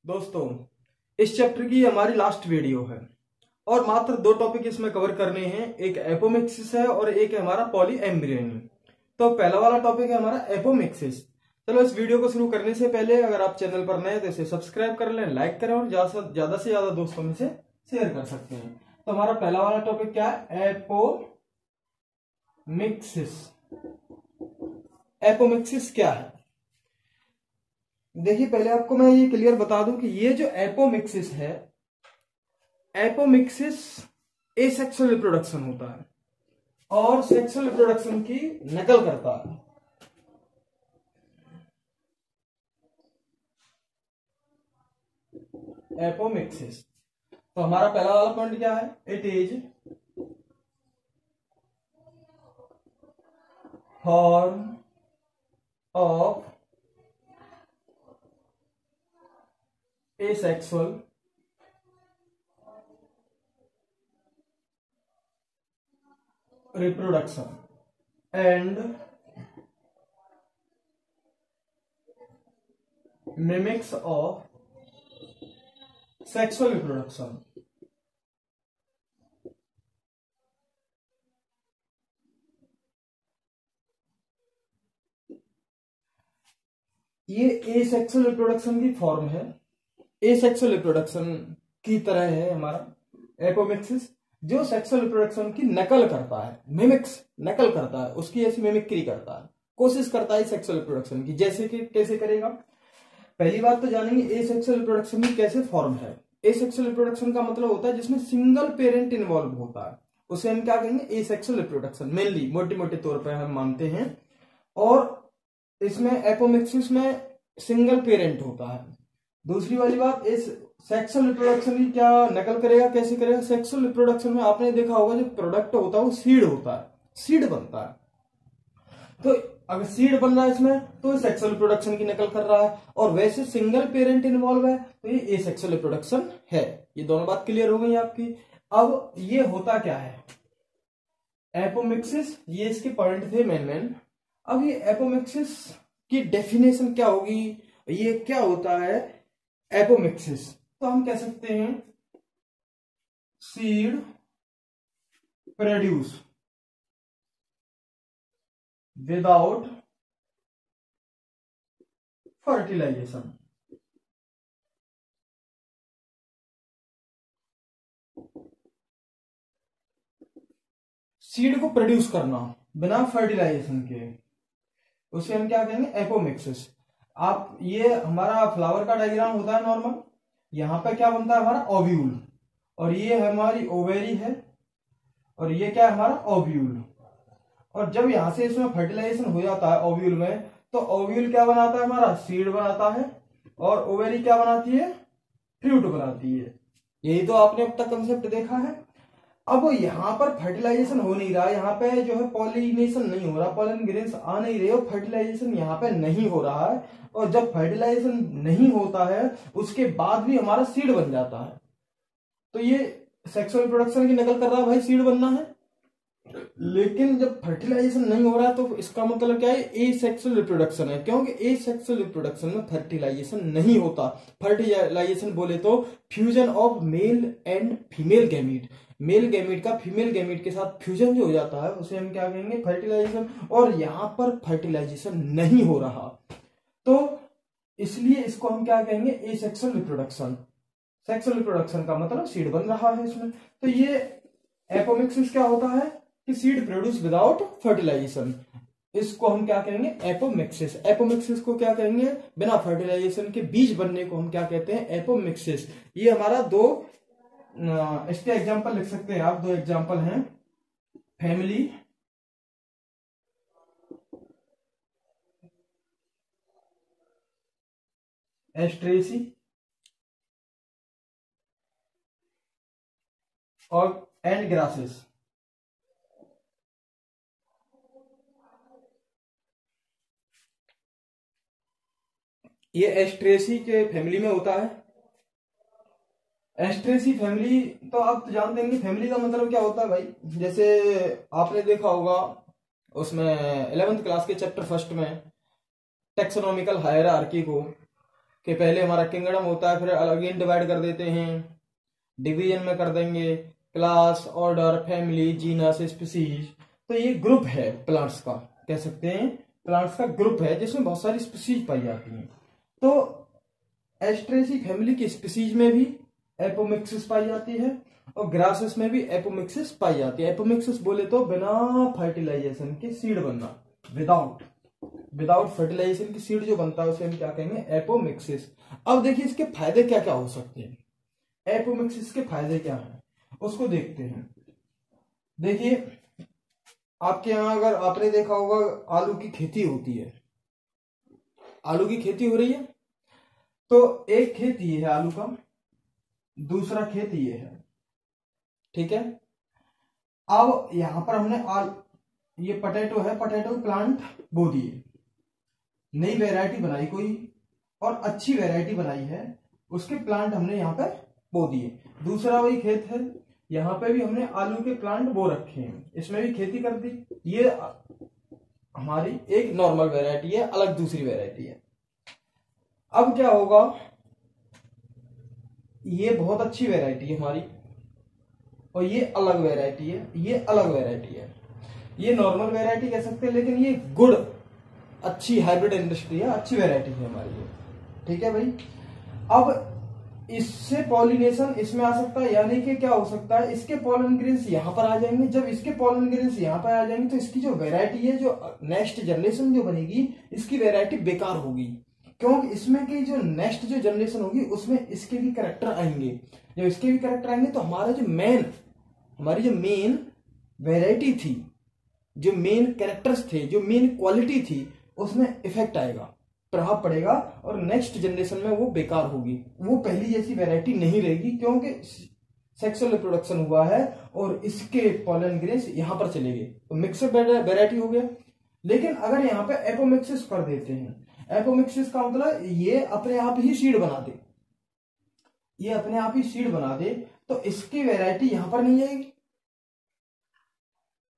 दोस्तों, इस चैप्टर की हमारी लास्ट वीडियो है और मात्र दो टॉपिक इसमें कवर करने हैं। एक एपोमिक्सिस है और एक है हमारा पॉलीएम्ब्रियोनी। तो पहला वाला टॉपिक है हमारा एपोमिक्सिस। चलो इस वीडियो को शुरू करने से पहले अगर आप चैनल पर नए हैं तो इसे सब्सक्राइब कर लें, लाइक करें और ज्यादा से ज्यादा दोस्तों में से शेयर कर सकते हैं। तो हमारा पहला वाला टॉपिक क्या है? एपोमिक्सिस। एपोमिक्सिस क्या है? देखिए, पहले आपको मैं ये क्लियर बता दूं कि ये जो एपोमिक्सिस है, एपोमिक्सिस एसेक्सुअल रिप्रोडक्शन होता है और सेक्सुअल रिप्रोडक्शन की नकल करता है। एपोमिक्सिस। तो हमारा पहला वाला पॉइंट क्या है? It is form of asexual reproduction and mimics of sexual reproduction। ये एसेक्सुअल रिप्रोडक्शन की फॉर्म है, एसेक्सुअल रिप्रोडक्शन की तरह है हमारा एपोमिक्सिस, जो सेक्सुअल रिप्रोडक्शन की नकल करता है। मिमिक्स, नकल करता है, उसकी ऐसी मिमिक्री करता है, कोशिश करता है सेक्सुअल रिप्रोडक्शन की। जैसे कि कैसे करेगा? पहली बात तो जानेंगे एसेक्सुअल रिप्रोडक्शन की कैसे फॉर्म है। एसेक्सुअल रिप्रोडक्शन का मतलब होता है जिसमें सिंगल पेरेंट इन्वॉल्व होता है, उसे हम क्या कहेंगे? Asexual reproduction. मेनली मोटे मोटे तौर पर हम मानते हैं। और इसमें एपोमिक्सिस में सिंगल पेरेंट होता है। दूसरी वाली बात, इस सेक्सुअल रिप्रोडक्शन की क्या नकल करेगा, कैसे करेगा? सेक्सुअल रिप्रोडक्शन में आपने देखा होगा जो प्रोडक्ट होता है वो सीड होता है, सीड बनता है। तो अगर सीड बन रहा है इसमें तो सेक्सुअल रिप्रोडक्शन की नकल कर रहा है, और वैसे सिंगल पेरेंट इन्वॉल्व है तो ये एसेक्सुअल रिप्रोडक्शन है। ये दोनों बात क्लियर हो गई आपकी। अब ये होता क्या है एपोमिक्सिस? ये इसके पॉइंट थे मेन। अब ये एपोमिक्सिस की डेफिनेशन क्या होगी, ये क्या होता है एपोमिक्सिस? तो हम कह सकते हैं seed produce without fertilization. Seed को प्रोड्यूस करना बिना फर्टिलाइजेशन के, उसे हम क्या कहेंगे? एपोमिक्सिस। आप ये हमारा फ्लावर का डायग्राम होता है नॉर्मल, यहां पे क्या बनता है हमारा? ओव्यूल, और ये हमारी ओवेरी है, और ये क्या है हमारा? ओव्यूल। और जब यहां से इसमें फर्टिलाइजेशन हो जाता है ओव्यूल में, तो ओव्यूल क्या बनाता है हमारा? सीड बनाता है, और ओवेरी क्या बनाती है? फ्रूट बनाती है। यही तो आपने अब तक कंसेप्ट देखा है। अब यहाँ पर फर्टिलाइजेशन हो नहीं रहा, यहाँ पे जो है पॉलिनेशन नहीं हो रहा, पॉलन ग्रेन्स आ नहीं रहे, और फर्टिलाइजेशन यहाँ पे नहीं हो रहा है। और जब फर्टिलाइजेशन नहीं होता है उसके बाद भी हमारा सीड बन जाता है, तो ये सेक्सुअल रिप्रोडक्शन की नकल कर रहा है, भाई सीड बनना है। लेकिन जब फर्टिलाइजेशन नहीं हो रहा है तो इसका मतलब क्या है? एसेक्सुअल रिप्रोडक्शन है, क्योंकि एसेक्सुअल रिप्रोडक्शन में फर्टिलाइजेशन नहीं होता। फर्टिलाइजेशन बोले तो fusion of male and female gamete, male gamete का फीमेल गैमीट के साथ फ्यूजन जो हो जाता है उसे हम क्या कहेंगे? फर्टिलाइजेशन। और यहां पर फर्टिलाइजेशन नहीं हो रहा, तो इसलिए इसको हम क्या कहेंगे? Asexual reproduction. सेक्सुअल रिप्रोडक्शन का मतलब सीड बन रहा है इसमें। तो ये एपोमिक्सिस क्या होता है कि सीड प्रोड्यूस विदाउट फर्टिलाइजेशन, इसको हम क्या कहेंगे? एपोमिक्सिस। एपोमिक्सिस को क्या कहेंगे? बिना फर्टिलाइजेशन के बीज बनने को हम क्या कहते हैं? एपोमिक्सिस। ये हमारा दो इसके एग्जांपल लिख सकते हैं आप, दो एग्जांपल हैं, फैमिली एस्ट्रेसी और एंड ग्रासेस। ये एस्ट्रेसी के फैमिली में होता है। एस्ट्रेसी फैमिली तो आप तो जानते हैं कि फैमिली का मतलब क्या होता है भाई। जैसे आपने देखा होगा उसमें 11th क्लास के चैप्टर फर्स्ट में टेक्सोनॉमिकल हायरार्की को कि पहले हमारा किंगडम होता है, फिर अगेन डिवाइड कर देते हैं, डिवीजन में कर देंगे, class, order, family, genus, species. तो ये ग्रुप है प्लांट्स का, कह सकते हैं प्लांट्स का ग्रुप है जिसमें बहुत सारी स्पीसीज पाई जाती हैं। तो एस्ट्रेसी फैमिली की स्पीसीज में भी एपोमिक्सिस पाई जाती है और ग्रासेस में भी एपोमिक्सिस पाई जाती है। एपोमिक्सिस बोले तो बिना फर्टिलाइजेशन के सीड बनना, विदाउट फर्टिलाइजेशन की सीड जो बनता है उसे हम क्या कहेंगे, एपोमिक्सिस। अब देखिए इसके फायदे क्या क्या हो सकते हैं, एपोमिक्सिस के फायदे क्या हैं उसको देखते हैं। देखिए आपके यहां अगर आपने देखा होगा आलू की खेती होती है, आलू की खेती हो रही है, तो एक खेत ये है आलू का, दूसरा खेत ये है, ठीक है। अब यहां पर हमने ये पोटैटो है, पोटैटो प्लांट बो दिए, नई वैरायटी बनाई कोई और अच्छी वैरायटी बनाई है, उसके प्लांट हमने यहाँ पे बो दिए। दूसरा वही खेत है, यहाँ पे भी हमने आलू के प्लांट बो रखे हैं, इसमें भी खेती कर दी। ये हमारी एक नॉर्मल वैरायटी है, अलग दूसरी वैरायटी है। अब क्या होगा, ये बहुत अच्छी वैरायटी है हमारी और ये अलग वैरायटी है, ये अलग वैरायटी है, ये नॉर्मल वैरायटी कह सकते हैं, लेकिन ये गुड अच्छी हाइब्रिड इंडस्ट्री है, अच्छी वैरायटी है हमारी ये, ठीक है भाई। अब इससे पॉलिनेशन इसमें आ सकता है, यानी कि क्या हो सकता है, इसके पॉलन ग्रेन्स यहां पर आ जाएंगे। जब इसके पॉलन ग्रेन्स यहां पर आ जाएंगे तो इसकी जो वैरायटी है, जो नेक्स्ट जनरेशन जो बनेगी, इसकी वैरायटी बेकार होगी, क्योंकि इसमें की जो नेक्स्ट जो जनरेशन होगी उसमें इसके भी कैरेक्टर आएंगे। जब इसके भी कैरेक्टर आएंगे तो हमारी जो मेन वैरायटी थी, जो मेन कैरेक्टर्स थे, जो मेन क्वालिटी थी, उसमें इफेक्ट आएगा, प्रभाव पड़ेगा और नेक्स्ट जनरेशन में वो बेकार होगी, वो पहली जैसी वैरायटी नहीं रहेगी, क्योंकि सेक्सुअल रिप्रोडक्शन हुआ है और इसके पॉलन ग्रेन्स यहां पर चले गए, तो मिक्सड वैरायटी हो गया। लेकिन अगर यहाँ पे एपोमिक्सिस कर देते हैं, एपोमिक्सिस का मतलब ये अपने आप ही सीड बना दे, ये अपने आप ही सीड बना दे, तो इसकी वैरायटी यहां पर नहीं जाएगी,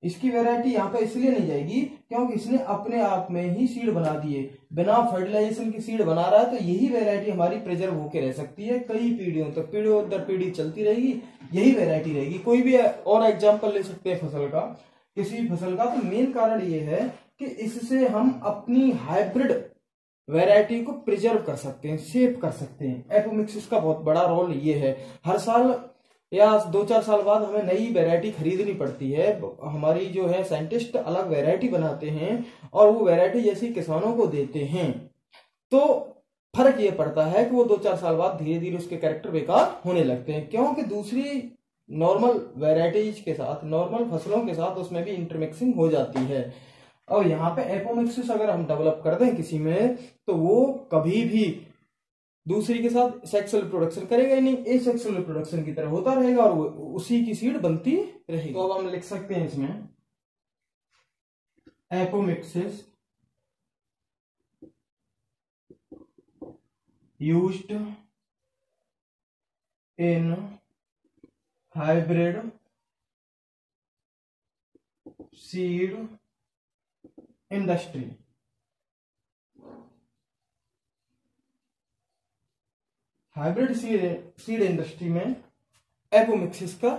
इसकी वैरायटी यहां पर इसलिए नहीं जाएगी क्योंकि इसने अपने आप में ही सीड बना दिए, बिना फर्टिलाइजेशन की सीड बना रहा है, तो यही वैरायटी हमारी प्रिजर्व होकर रह सकती है कई पीढ़ियों तक, पीढ़ियों दर पीढ़ी चलती रहेगी, यही वैरायटी रहेगी। कोई भी और एग्जाम्पल ले सकते हैं फसल का, किसी भी फसल का, तो मेन कारण ये है कि इससे हम अपनी हाइब्रिड वैरायटी को प्रिजर्व कर सकते हैं, सेव कर सकते हैं। एपोमिक्सिस का बहुत बड़ा रोल ये है। हर साल या 2-4 साल बाद हमें नई वैरायटी खरीदनी पड़ती है, हमारी जो है साइंटिस्ट अलग वैरायटी बनाते हैं और वो वैरायटी जैसी किसानों को देते हैं, तो फर्क ये पड़ता है कि वो 2-4 साल बाद धीरे धीरे उसके कैरेक्टर बेकार होने लगते हैं, क्योंकि दूसरी नॉर्मल वैरायटीज के साथ, नॉर्मल फसलों के साथ उसमें भी इंटरमिक्सिंग हो जाती है। और यहाँ पे एपोमिक्सिस अगर हम डेवलप कर दें किसी में, तो वो कभी भी दूसरी के साथ सेक्सुअल रिप्रोडक्शन करेगा ही नहीं, एसेक्सुअल रिप्रोडक्शन की तरह होता रहेगा और वो उसी की सीड बनती रहेगी। तो अब हम लिख सकते हैं इसमें apomixis used in hybrid seed industry. Hybrid seed industry में एपोमिक्सिस का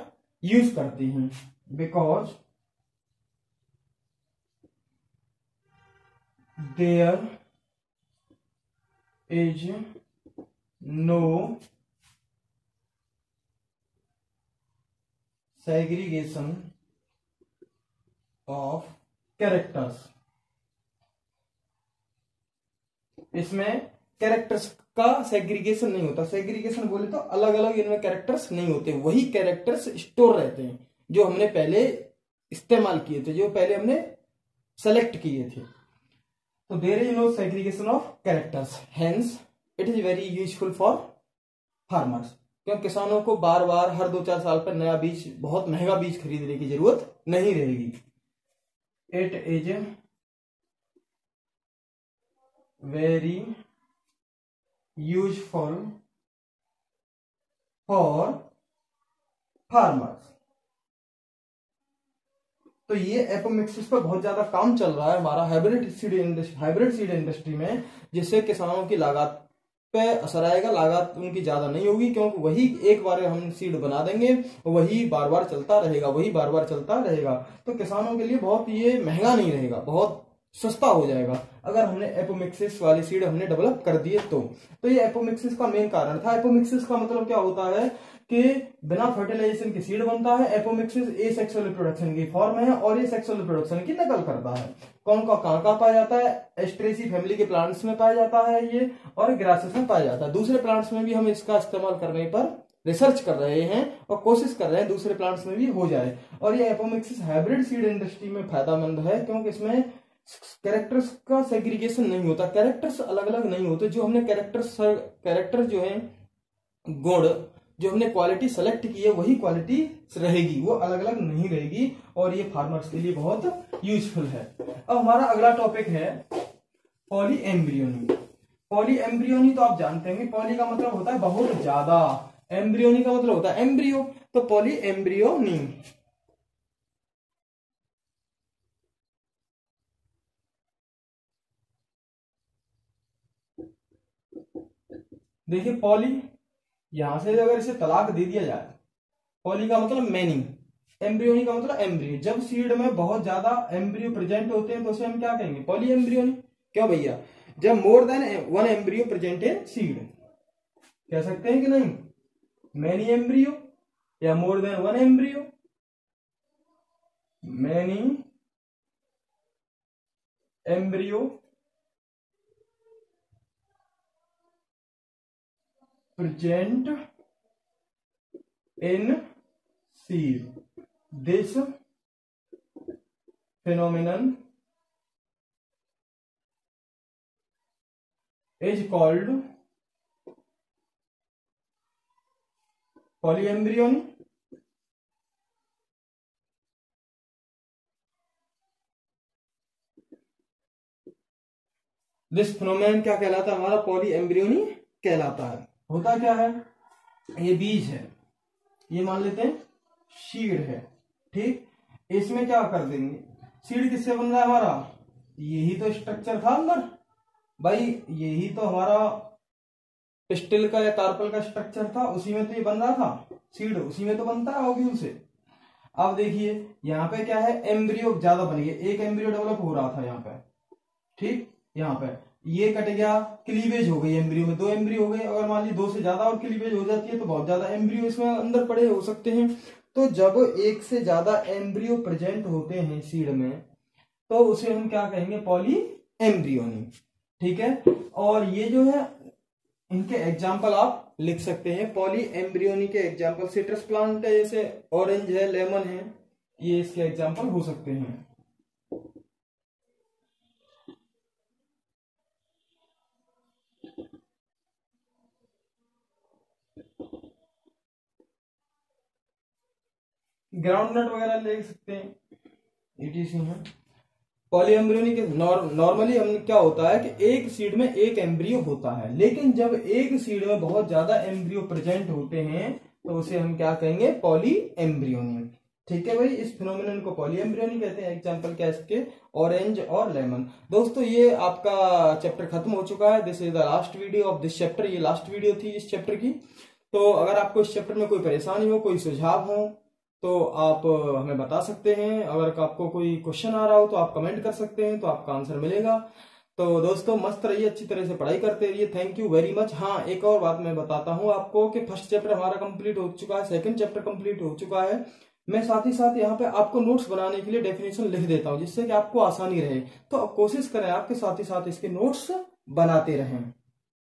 यूज करती हैं, because there is no segregation of characters. इसमें कैरेक्टर्स का सेग्रीगेशन नहीं होता। सेग्रीगेशन बोले तो अलग अलग इनमें कैरेक्टर्स नहीं होते, वही कैरेक्टर्स स्टोर रहते हैं जो हमने पहले इस्तेमाल किए थे, जो पहले हमने सेलेक्ट किए थे। तो there is no segregation of characters, hence it is very useful for farmers, क्योंकि किसानों को बार बार हर 2-4 साल पर नया बीज, बहुत महंगा बीज खरीदने की जरूरत नहीं रहेगी। It is very useful for farmers. तो ये एपोमिक्सिस पर बहुत ज्यादा काम चल रहा है हमारा हाइब्रिड सीड इंडस्ट्री में, जिससे किसानों की लागत पे असर आएगा, लागत उनकी ज्यादा नहीं होगी, क्योंकि वही एक बार हम सीड बना देंगे, वही बार बार चलता रहेगा, वही बार बार चलता रहेगा। तो किसानों के लिए बहुत ये महंगा नहीं रहेगा, बहुत सस्ता हो जाएगा अगर हमने एपोमिक्सिस वाली सीड हमने डेवलप कर दिए तो ये एपोमिक्सिस का मेन कारण था। एपोमिक्सिस का मतलब क्या होता है कि बिना फर्टिलाइजेशन की सीड बनता है। एपोमिक्सिस एसेक्सुअल रिप्रोडक्शन की फॉर्म है और ये सेक्सुअल रिप्रोडक्शन की नकल करता है। कौन का कहाँ पाया जाता है? एस्ट्रेसी फैमिली के प्लांट्स में पाया जाता है ये, और ग्रासेस में पाया जाता है। दूसरे प्लांट्स में भी हम इसका इस्तेमाल करने पर रिसर्च कर रहे हैं और कोशिश कर रहे हैं दूसरे प्लांट्स में भी हो जाए। और ये एपोमिक्सिस हाइब्रिड सीड इंडस्ट्री में फायदेमंद है, क्योंकि इसमें कैरेक्टर्स का सेग्रीगेशन नहीं होता, कैरेक्टर्स अलग अलग नहीं होते। जो हमने कैरेक्टर जो है गुण, जो हमने क्वालिटी सेलेक्ट की है वही क्वालिटी रहेगी, वो अलग अलग नहीं रहेगी, और ये फार्मर्स के लिए बहुत यूजफुल है। अब हमारा अगला टॉपिक है पॉली एम्ब्रियोनी। पॉली एम्ब्रियोनी तो आप जानते हैं, पॉली का मतलब होता है बहुत ज्यादा, एम्ब्रियोनी का मतलब होता है एम्ब्रियो, तो पॉली एम्ब्रियोनी। देखिए पॉली, यहां से अगर इसे तलाक दे दिया जाए, पॉली का मतलब मैनी, एम्ब्रियोनी का मतलब एम्ब्रियो। जब सीड में बहुत ज्यादा एम्ब्रियो प्रेजेंट होते हैं तो उसे हम क्या कहेंगे? Poly embryony. क्यों भैया? जब more than one embryo present in seed, कह सकते हैं कि नहीं? मैनी एम्ब्रियो या more than one embryo, many embryo present in seed. This phenomenon is called polyembryony. This phenomenon क्या कहलाता है? हमारा पॉलीएम्ब्रियोनी कहलाता है। होता क्या है? ये बीज है, ये मान लेते हैं सीड है, ठीक। इसमें क्या कर देंगे? सीड किससे बन रहा है हमारा? यही तो स्ट्रक्चर था अंदर भाई, यही तो हमारा पिस्टिल का या कार्पल का स्ट्रक्चर था, उसी में तो ये बन रहा था सीड, उसी में तो बनता है ओव्यूल से। अब देखिए यहाँ पे क्या है, एम्ब्रियो ज्यादा बन गया, एक एम्ब्रियो डेवलप हो रहा था यहाँ पे, ठीक। यहाँ पे ये कट गया, क्लीवेज हो गई एम्ब्रियो में, दो एम्ब्रियो हो गए। अगर मान ली दो से ज्यादा और क्लीवेज हो जाती है तो बहुत ज्यादा एम्ब्रियो इसमें अंदर पड़े हो सकते हैं। तो जब एक से ज्यादा एम्ब्रियो प्रेजेंट होते हैं सीड में तो उसे हम क्या कहेंगे? पॉली एम्ब्रियोनी, ठीक है। और ये जो है इनके एग्जाम्पल आप लिख सकते हैं। पॉली एम्ब्रियोनी के एग्जाम्पल सिट्रस प्लांट है, जैसे ऑरेंज है, लेमन है, ये इसके एग्जाम्पल हो सकते हैं। ग्राउंड नट वगैरह ले सकते हैं, ETC है। पॉलीएम्ब्रियोनी के नॉर्मली हम क्या होता है कि एक सीड में एक एम्ब्रियो होता है, लेकिन जब एक सीड में बहुत ज्यादा एम्ब्रियो प्रेजेंट होते हैं तो उसे हम क्या कहेंगे? पॉली एम्ब्रियोनी, ठीक है भाई। इस फिनोमिनन को पॉली एम्ब्रियोनी कहते हैं। एग्जांपल क्या है इसके? ऑरेंज और लेमन। दोस्तों ये आपका चैप्टर खत्म हो चुका है। This is the last video of this chapter, ये लास्ट वीडियो थी इस चैप्टर की। तो अगर आपको इस चैप्टर में कोई परेशानी हो, कोई सुझाव हो तो आप हमें बता सकते हैं। अगर आपको कोई क्वेश्चन आ रहा हो तो आप कमेंट कर सकते हैं, तो आपका आंसर मिलेगा। तो दोस्तों मस्त रहिए, अच्छी तरह से पढ़ाई करते रहिए। Thank you very much. हाँ, एक और बात मैं बताता हूँ आपको कि फर्स्ट चैप्टर हमारा कंप्लीट हो चुका है, सेकंड चैप्टर कंप्लीट हो चुका है। मैं साथ ही साथ यहाँ पे आपको नोट्स बनाने के लिए डेफिनेशन लिख देता हूँ, जिससे कि आपको आसानी रहे। तो अब कोशिश करें आपके साथ ही साथ इसके नोट्स बनाते रहें।